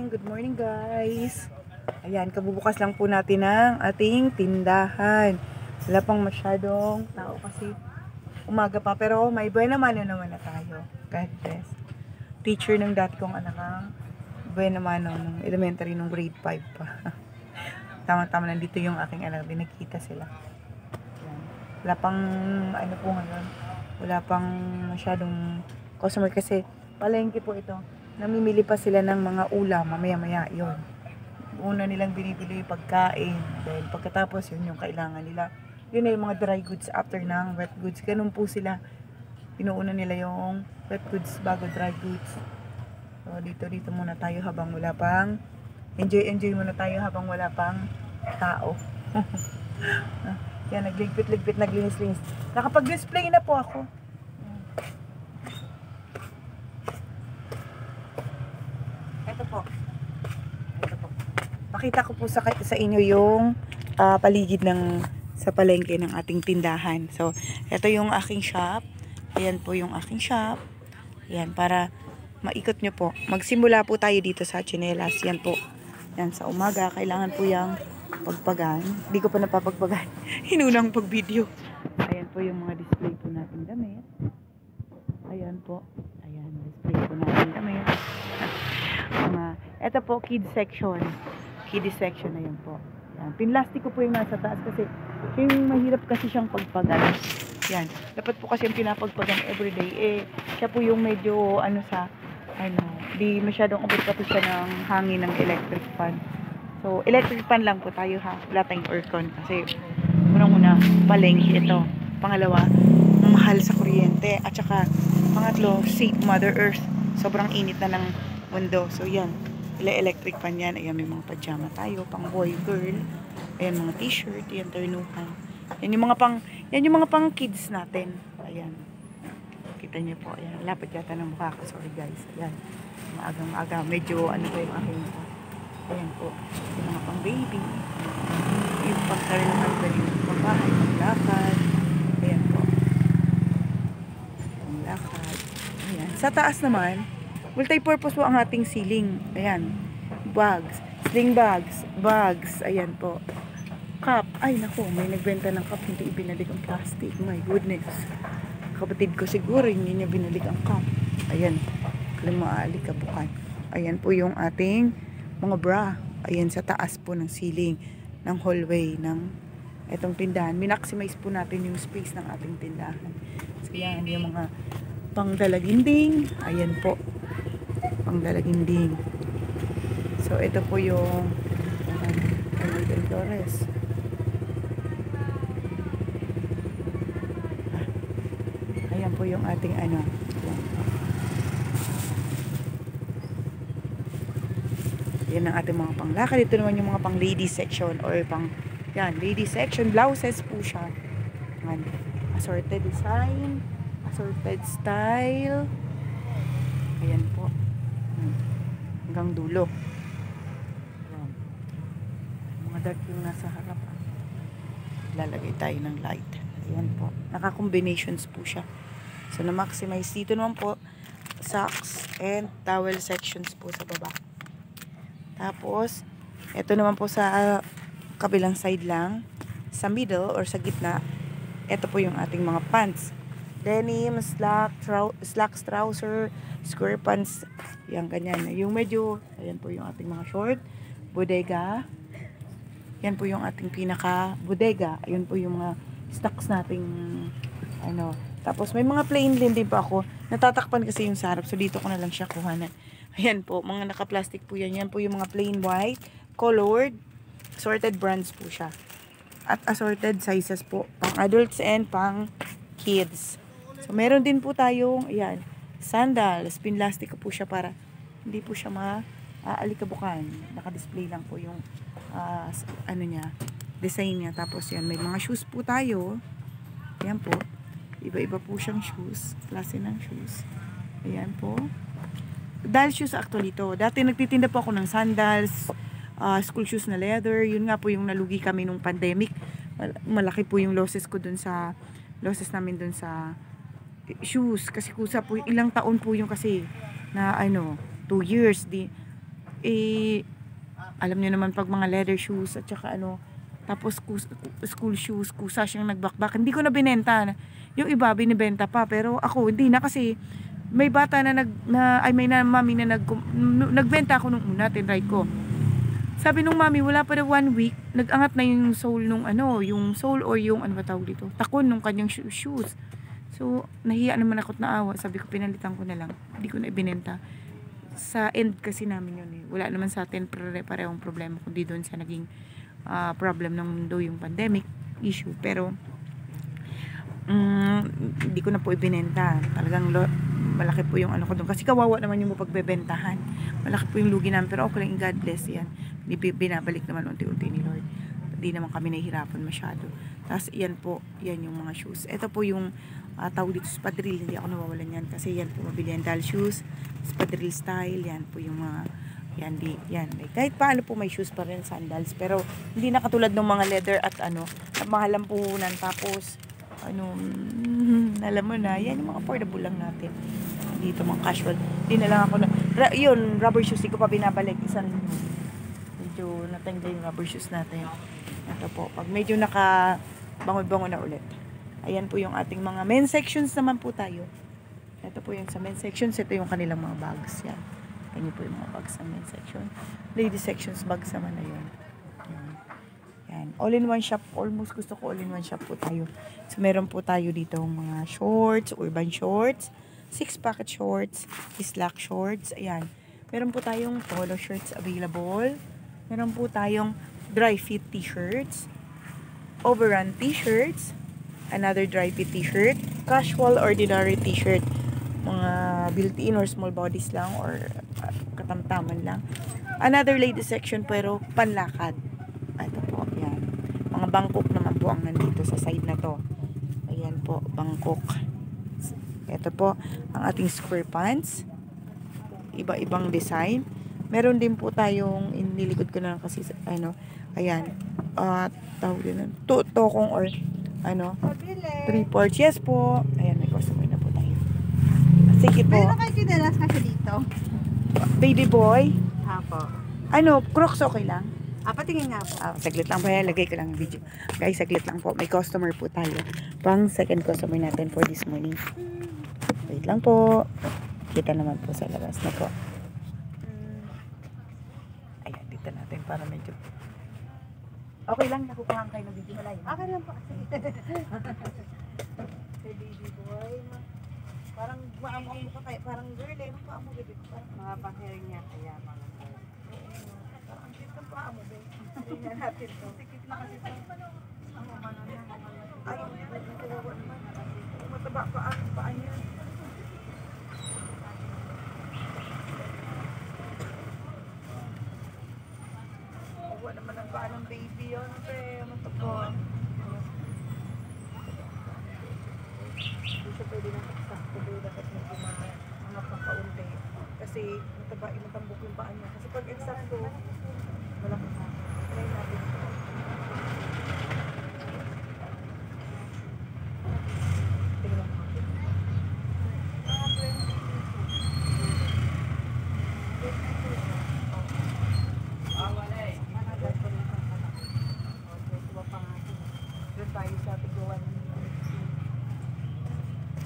Good morning guys. Ayan, kabubukas lang po natin ang ating tindahan. Wala pang masyadong tao kasi umaga pa. Pero may buena mano naman na tayo. God bless. Teacher ng dati kong anak ang buena mano ng elementary nung grade 5 pa. Tama-tama nandito yung aking anak. Din nakita sila. Ayan. Wala pang ano po ngayon. Wala pang masyadong customer kasi palengke po ito. Namimili pa sila ng mga ulam, mamaya-maya, yun. Una nilang binibili yung pagkain. Dahil pagkatapos, yun yung kailangan nila. Yun ay yung mga dry goods after ng wet goods. Ganun po sila. Pinuuna nila yung wet goods bago dry goods. So, dito muna tayo habang wala pang enjoy muna tayo habang wala pang tao. Yan, nagligpit-ligpit, naglinis-linis. Nakapag-display na po ako. Ito po. Pakita ko po sa inyo yung paligid ng sa palengke ng ating tindahan. So, ito yung aking shop. Ayan po yung aking shop. Ayan, para maikot nyo po. Magsimula po tayo dito sa tsinelas. Yan po. Yan, sa umaga, kailangan po yung pagpagan. Hindi ko pa napapagpagan. Hinunang pag-video. Ayan po yung mga display po natin damit. Ayan po. Ayan, display po natin damit. Ito po, kids section. Kids section na yun po. Yan. Pinlastic ko po yung nasa taas kasi yung mahirap kasi siyang pagpagan. Yan. Dapat po kasi yung pinapagpagan everyday. Siya po yung medyo, di masyadong abot pa po siya ng hangin ng electric fan. So, electric fan lang po tayo ha. Wala tayong aircon kasi unang-una, palengke ito. Pangalawa, mahal sa kuryente. At saka, pangatlo, save Mother Earth. Sobrang init na ng mundo. So, yan. Electric fan yan. Ayan, may mga pajama tayo. Pang boy, girl. Ayan, mga t-shirt. Ayan, ternuhan. Yan yung mga pang kids natin. Ayan. Kita niyo po. Ayan. Lapit yata ng mukha ko. Sorry guys. Ayan. Maaga. Medyo ano ba yung aking mukha. Ayan po. Yung mga pang baby. Yung pang ternuhan ba yung pangbahay. Panglakad. Ayan po. Panglakad. Ayan. Sa taas naman, multi-purpose po ang ating ceiling. Ayan. Bags. Sling bags. Bags. Ayan po. Cup. Ay, naku. May nagbenta ng cup. Hindi ibinalik ang plastic. My goodness. Kapatid ko siguro hindi niya binalik ang cup. Ayan. Kailan maaali-kabukan. Ayan po yung ating mga bra. Ayan sa taas po ng ceiling. Ng hallway. Ng itong tindahan. Minaximize po natin yung space ng ating tindahan. So, yan. Yung mga pangdalaginding. Ayan po. Pangdalaginding. So, ito po yung Emilio Torres. Ayan po yung ating yan ang ating mga panglakad. Ito naman yung mga pang ladies section or pang, yan, ladies section. Blouses po siya. Yan. Assorted design. Assorted style. Ayan po. Hanggang dulo. Ayan. Mga dark yung nasa harapan. Lalagay tayo ng light. Ayan po. Naka-combinations po siya. So, na-maximize. Dito naman po, socks and towel sections po sa baba. Tapos, ito naman po sa kabilang side lang. Sa middle or sa gitna, ito po yung ating mga pants. Denim, slacks, trouser, square pants, yan, ganyan. Yung medyo, ayan po yung ating mga short, bodega. Yan po yung ating pinaka bodega. Ayun po yung mga stocks nating, Tapos may mga plain din pa ako. Natatakpan kasi yung sarap, so dito ko na lang siya kuhanan. Ayan po, mga naka-plastic po yan. Yan po yung mga plain white, colored, assorted brands po siya. At assorted sizes po, pang adults and pang kids. So, meron din po tayong, ayan, sandals. Pinlastic ko po siya para hindi po siya maaalikabukan. Naka-display lang po yung, design niya. Tapos, yan, may mga shoes po tayo. Ayan po. Iba-iba po siyang shoes. Klase ng shoes. Ayan po. Dahil shoes actually to. Dati nagtitinda po ako ng sandals, school shoes na leather. Yun nga po yung nalugi kami nung pandemic. Malaki po yung losses namin dun sa shoes kasi kusa po ilang taon po yung kasi na 2 years eh, alam niyo naman pag mga leather shoes at saka ano, tapos school shoes, kusa siyang nagbakbak. Hindi ko na binenta. Yung iba binibenta pa, pero ako hindi na kasi may bata na may na mami na nagbenta ako nung una, tinry ko. Sabi nung mami, wala pa na 1 week, nag-angat na yung sole nung ano, yung sole or yung ano ba tawag dito, takon nung kanyang shoes. So, nahiya naman ako't naawa. Sabi ko, pinalitan ko na lang. Hindi ko na ibinenta. Sa end kasi namin yun eh. Wala naman sa atin parehong problema, kundi doon sa naging problem ng mundo, yung pandemic issue. Pero, hindi ko na po ibinenta. Talagang malaki po yung ano ko doon. Kasi kawawa naman yung mapagbebentahan. Malaki po yung lugi namin. Pero okay lang, God bless yan. Binabalik naman unti-unti ni Lord. Hindi naman kami nahihirapan masyado. Tapos yan po, yan yung mga shoes. Ito po yung tawag dito spadril. Hindi ako nawawalan yan. Kasi yan po mabili yan. Doll shoes, spadril style. Yan po yung mga yan. Kahit paano po may shoes pa rin, sandals. Pero hindi na katulad ng mga leather at ano, mahalang puhunan. Tapos alam mo na, yan yung mga affordable lang natin. Dito mga casual. Hindi na lang ako yun, rubber shoes, hindi ko pa binabalik. Medyo natanggal yung rubber shoes natin. Ito po, pag medyo nakabangon-bangon na ulit. Ayan po yung ating mga men's sections naman po tayo. Ito po yung sa men's sections, ito yung kanilang mga bags. Yan. Yan po yung mga bags sa men's section. Ladies sections, bags naman na yun. Yan. All-in-one shop. Almost gusto ko all-in-one shop po tayo. So, meron po tayo dito mga shorts, urban shorts, 6-pocket shorts, slack shorts. Ayan. Meron po tayong polo shirts available. Meron po tayong dry fit t-shirts, overrun t-shirts, another dry fit t-shirt, casual ordinary t-shirt, mga built-in or small bodies lang or katamtaman lang. Another ladies section pero panlakad. Ito po, yan. Mga Bangkok naman po ang nandito sa side na to. Ayan po, Bangkok. Ito po, ang ating square pants. Iba-ibang design. Meron din po tayong, inilikod ko na lang kasi, ayan. Tawag din, tokong or, 3/4. Yes po. Ayan, may customer na po tayo. Sige po. Meron kayo kinalas kasi dito? Baby boy. Apo. Crocs okay lang? Patingin nga po. Saglit lang po. Lagay ko lang video. Guys, saglit lang po. May customer po tayo. Pang second customer natin for this morning. Wait lang po. Kita naman po sa labas na po. Ayan, dito natin para medyo... Okay lang, nakukuhaan kayo ng video. Malayo. Okay lang po. Hey, baby boy. Parang maamok mo ka kayo. Parang girl eh. Maamok baby ko. Mga pang-hair niya kaya mga Ang cute ng paa mo, babe. Tingnan natin to. Sikit na kasi ito. Ay, nakawawa naman. Mataba paa niya. Kawawa naman ang paa ng baby yun. Mataba. Hindi siya pwede nang eksakto. Dapat medyo mga pakaunti. Kasi matambok yung paa niya. Kasi pag eksakto, malaki na. Try natin ito. Tingnan mo. Doon tayo sa tiguan.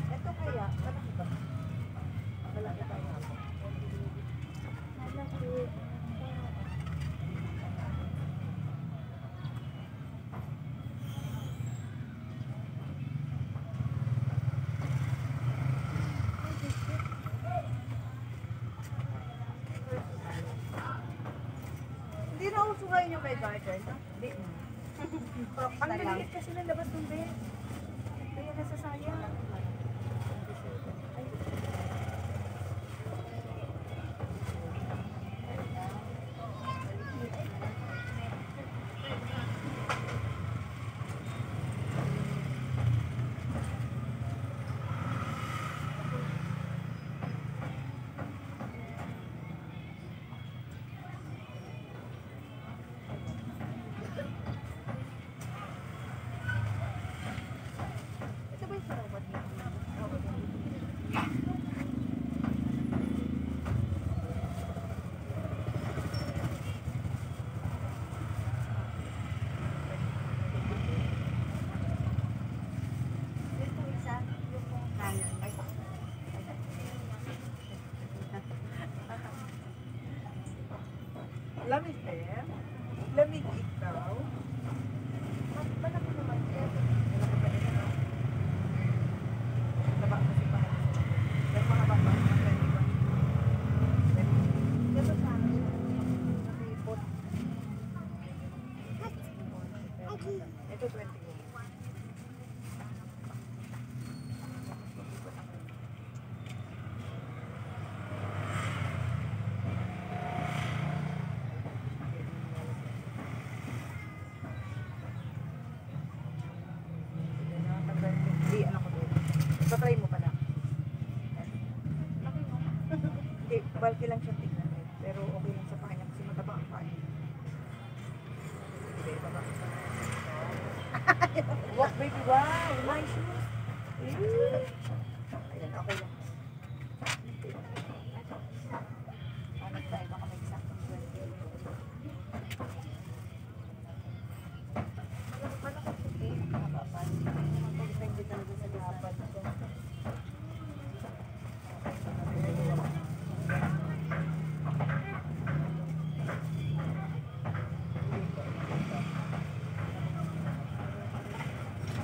Ito kaya, malaki ba? Malaki tayo. Hindi na uso ngayon yung may garter, ha? Hindi na. Ang liliit kasi ng labas ng bed. Kaya nasasayang. Ito ba yung sa robot niya? Lamig din. Lamig ikaw. Malaki naman yan. Malaki pa rin ano. Taba kasi pa. May mga bata. Ito sana siya. Nakipot. Ito 20. Patry mo pala. Okay mo. Bulky lang siya tignan eh. Pero okay lang sa kanya kasi mataba ang kanya. Sige, baba. Walk baby, wow! Nice shoes! Ayan, okay lang. Ano tayo, baka may exactong 20. Paano kasi eh, mababa. Depende talaga sa dapat.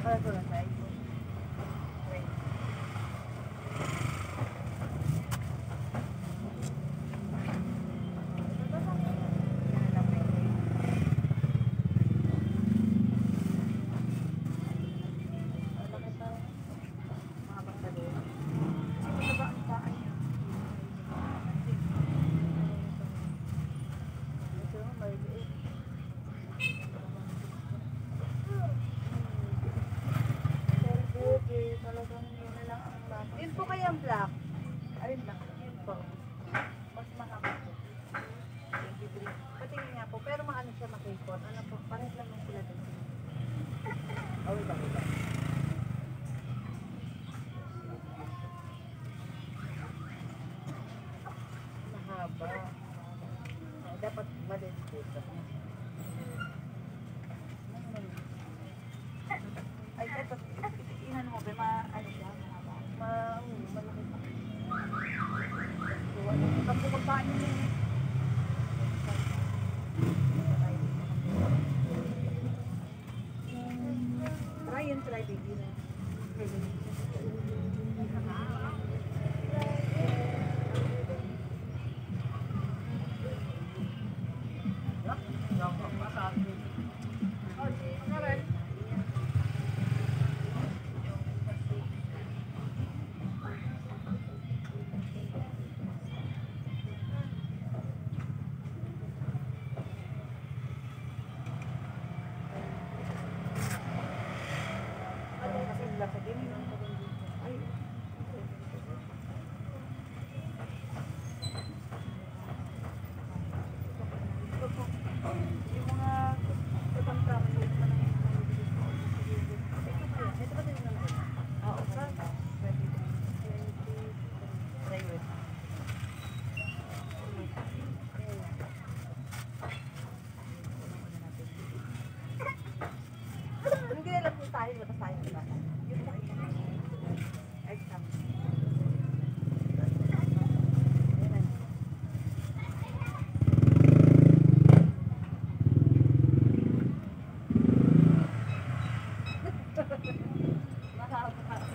Para ko lang tayo. Yun po kaya ang black. Alin lang. Yun po. Mas mahaba po. 23. Patingin nga po. Pero maano siya makipot. Ano po? Pares lang ng sila din. Oh, iba. Mahaba. Dapat maliit po. Ay, ito. Inan mo. Ano siya? Malaki pa. Kapag magpaano niya eh. Try baby na.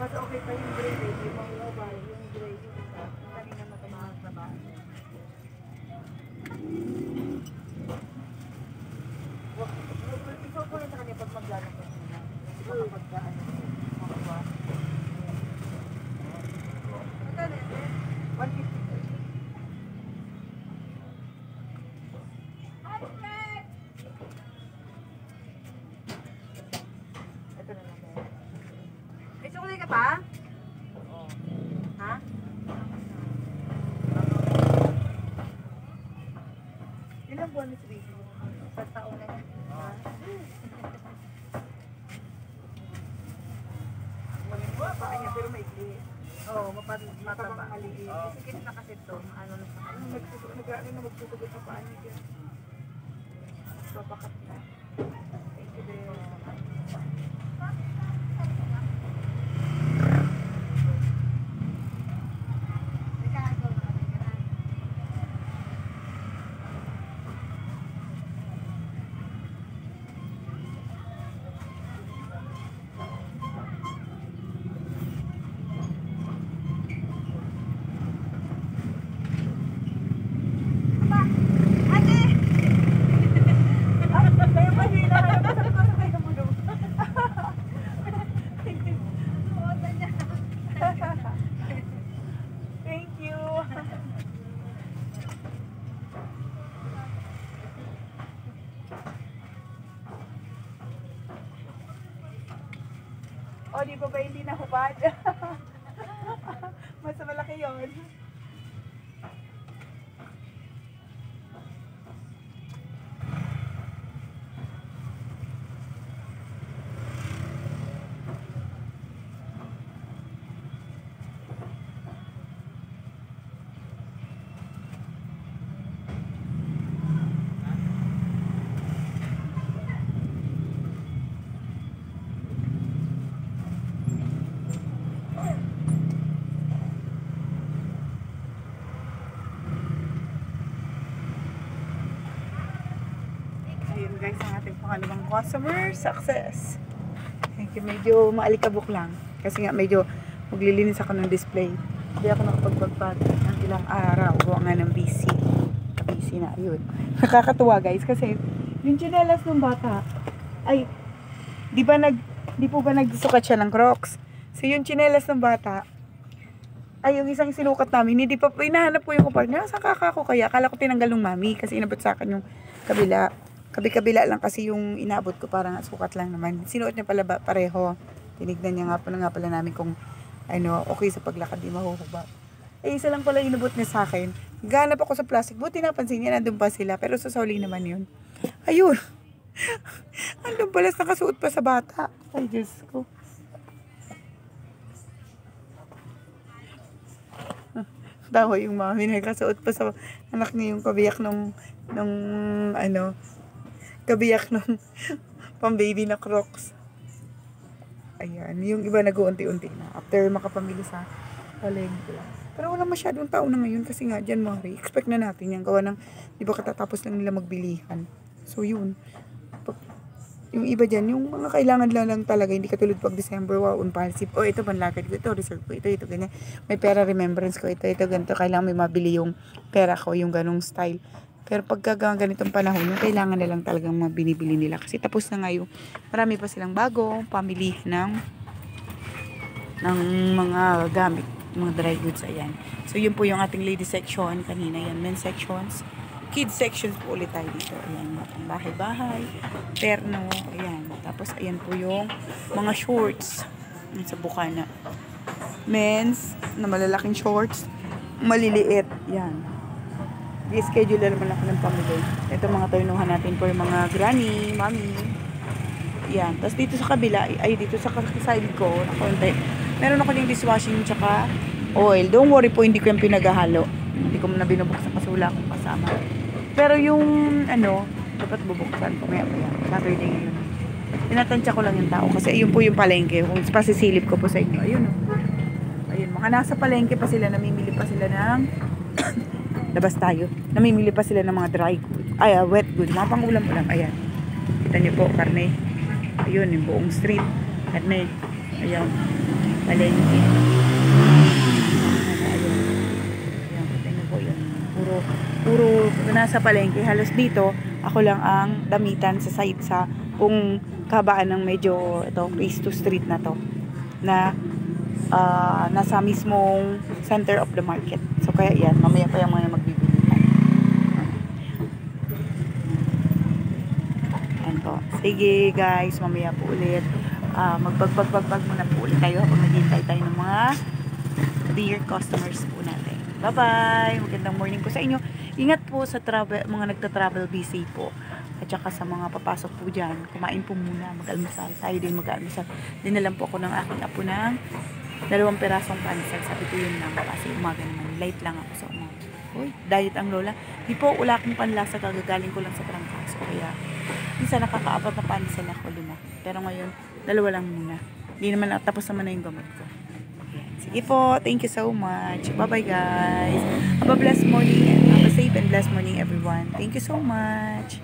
Mas okay pa yung gray baby, yung mga mobile, yung gray yung isa. Ang dali na matamahal sa bahay. Ikaw po rin sa kanya pag maglalak ko sila. Baka pagkaan mo. Makawa. Magkano yun? 150. Ito na lang. May sukulay ka pa? Oo. Ha? Ilang buwan is baby? Sa taon na yan. Ha? Paa niya pero maikli. Oo, mataba. Maliit. Sikit na kasi ito. Ano na sa kanya. Magsusugot sa paa niya. Papakat na. Thank you very much. O, di ba ba hindi nahubad? Mas malaki yun. Ayun guys, ang ating pangalawang customer success. Thank you. Medyo maalikabok lang. Kasi nga medyo maglilinis ako ng display. Hindi ako nakapagpagpag ng ilang araw. Gawa nga ng busy. Busy na. Ayun. Nakakatuwa guys kasi yung tsinelas ng bata ay di po ba nagsukat siya ng Crocs? So yung tsinelas ng bata ay yung isang sinukat namin, hindi pa po, hinahanap ko yung partner. Saan kakako kaya? Akala ko tinanggal ng mami kasi inabot sa akin yung kabila. Kabi-kabila lang kasi yung inaabot ko, parang sukat lang naman. Sinuot niya pala pareho. Tinignan niya nga pala namin kung ano, okay sa paglakad, di mahuhuba. Eh, isa lang pala inabot niya sa akin. Ganap ako sa plastic. Buti napansin niya, nandun pa sila. Pero sa Sauli naman yun. Ayun. Andun pala, nakasuot pa sa bata. Ay, Diyos ko. Tawa yung mami, nagkasuot pa sa anak niya yung kabiyak nung ano, kabiyak nung pang-baby na Crocs. Ayan, yung iba nag-uunti-unti na. After makapamili sa palengke lang. Pero wala masyadong tao na ngayon kasi nga dyan mga expect na natin yan. Gawa ng, di ba katatapos lang nila magbilihan. So yun. Yung iba dyan, yung mga kailangan lang talaga, hindi katulad pag December, wow, impulsive. Oh, ito panlakad ko, ito reserve ko, ito, ganyan. May pera remembrance ko, ito, ganito. Kailangan may mabili yung pera ko, yung ganong style. Pero pag ganitong panahon, yung kailangan na lang talagang mabinibili nila. Kasi tapos na nga yung, marami pa silang bago, pamili ng mga gamit, mga dry goods, ayan. So yun po yung ating ladies section, kanina yan, men's sections. Kids sections po ulit tayo dito. Ayan, bahay-bahay, terno, ayan. Tapos, ayan po yung mga shorts sa Bukana. Men's, na malalaking shorts, maliliit, yan. I-schedule na naman ako ng pamili. Ito mga talunuhan natin for mga granny, mommy. Yan. Tapos dito sa kabila, ay dito sa side ko, na konti, meron ako yung dishwashing tsaka oil. Don't worry po, hindi ko yung pinaghahalo. Hindi ko na binubuksan kasi wala akong kasama. Pero yung ano, dapat bubuksan ko maya. Saturday ngayon. Tinatansya ko lang yung tao kasi ayun po yung palengke. Kung pasisilip ko po sa inyo. Ayun o. Ayun, mga nasa palengke pa sila, namimili pa sila ng labas tayo. Namimili pa sila ng mga dry goods. Ay, wet goods. Mga pangulam pa lang. Ayan. Kita niyo po, karne. Ayun, yung buong street. Karne. Ayan. Palengke. Puro nasa palengke. Halos dito, ako lang ang damitan sa site sa kung kabaan ng medyo ito, Cristo Street na to. Na nasa mismong center of the market. So kaya yan, mamaya pa yung mga magbibilihan. Yan po. Sige guys, mamaya po ulit. Magbagbag muna po ulit tayo habang naghihintay tayo ng mga dear customers po natin. Bye-bye! Magandang morning po sa inyo. Ingat po sa mga nagta-travel busy po. At saka sa mga papasok po dyan. Kumain po muna, mag-almusal. Tayo din mag-almusal. Dinalan po ako ng aking apo ng 2 perasong pansal. Sabi ko yun lang kasi umaga naman. Light lang ako sa umaga. Uy, diet ang lola. Di po, wala akong panlasa. Kagagaling ko lang sa trangkaso. Kaya, minsan nakakaapat na pansal ako 5. Pero ngayon, 2 lang muna. Hindi naman, tapos naman na yung gamot ko. Sige po, thank you so much. Bye-bye guys. Have a blessed morning and have a safe and blessed morning everyone. Thank you so much.